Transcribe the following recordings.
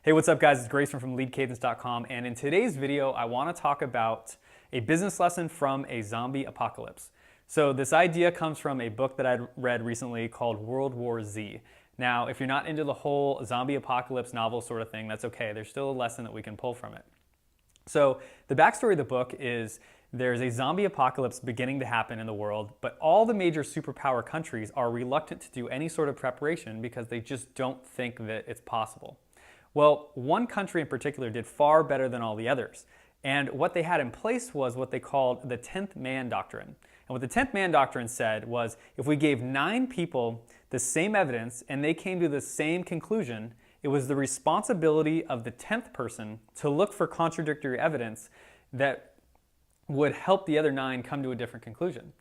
Hey, what's up guys? It's Grayson from leadcadence.com, and in today's video I want to talk about a business lesson from a zombie apocalypse. So this idea comes from a book that I read recently called World War Z. Now, if you're not into the whole zombie apocalypse novel sort of thing, that's okay. There's still a lesson that we can pull from it. So the backstory of the book is there's a zombie apocalypse beginning to happen in the world, but all the major superpower countries are reluctant to do any sort of preparation because they just don't think that it's possible. Well, one country in particular did far better than all the others. And what they had in place was what they called the 10th man doctrine. And what the 10th man doctrine said was if we gave 9 people the same evidence and they came to the same conclusion, it was the responsibility of the 10th person to look for contradictory evidence that would help the other 9 come to a different conclusion.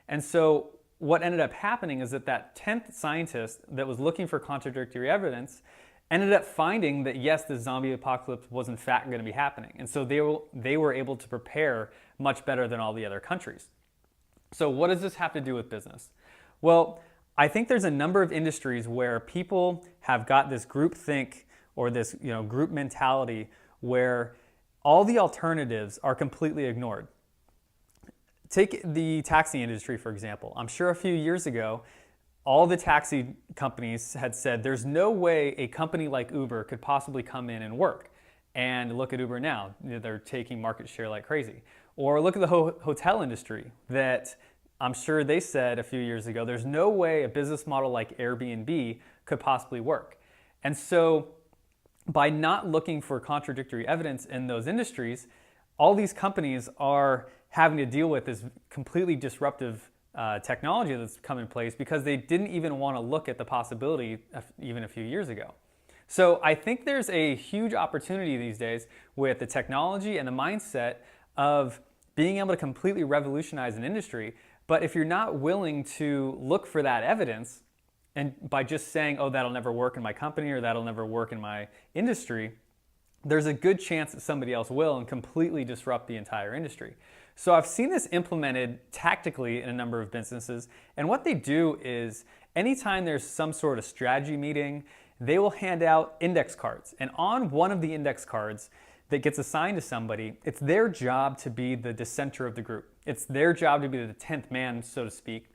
And so what ended up happening is that 10th scientist that was looking for contradictory evidence ended up finding that yes, the zombie apocalypse was in fact going to be happening. And so they were able to prepare much better than all the other countries. So what does this have to do with business? Well, I think there's a number of industries where people have got this group think or this group mentality where all the alternatives are completely ignored. Take the taxi industry, for example. I'm sure a few years ago, all the taxi companies had said there's no way a company like Uber could possibly come in and work. And look at Uber now. They're taking market share like crazy. Or look at the hotel industry that I'm sure they said a few years ago, there's no way a business model like Airbnb could possibly work. And so by not looking for contradictory evidence in those industries, all these companies are having to deal with this completely disruptive technology that's come in place because they didn't even want to look at the possibility even a few years ago. So I think there's a huge opportunity these days with the technology and the mindset of being able to completely revolutionize an industry. But if you're not willing to look for that evidence, and by just saying, oh, that'll never work in my company or that'll never work in my industry, there's a good chance that somebody else will and completely disrupt the entire industry. So I've seen this implemented tactically in a number of businesses, and what they do is anytime there's some sort of strategy meeting, they will hand out index cards. And on one of the index cards that gets assigned to somebody, it's their job to be the dissenter of the group. It's their job to be the 10th man, so to speak.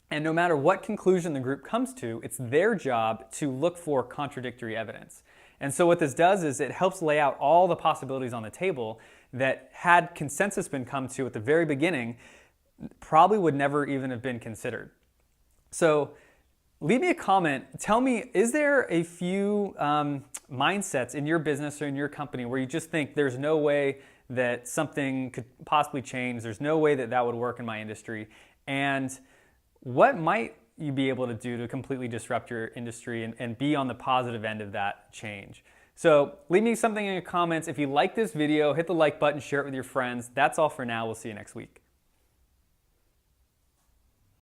And no matter what conclusion the group comes to, it's their job to look for contradictory evidence. And so what this does is it helps lay out all the possibilities on the table that had consensus been come to at the very beginning, probably would never even have been considered. So leave me a comment. Tell me, is there a few mindsets in your business or in your company where you just think there's no way that something could possibly change, there's no way that that would work in my industry? And what might you be able to do to completely disrupt your industry and be on the positive end of that change? So leave me something in your comments. If you like this video, hit the like button, share it with your friends. That's all for now. We'll see you next week.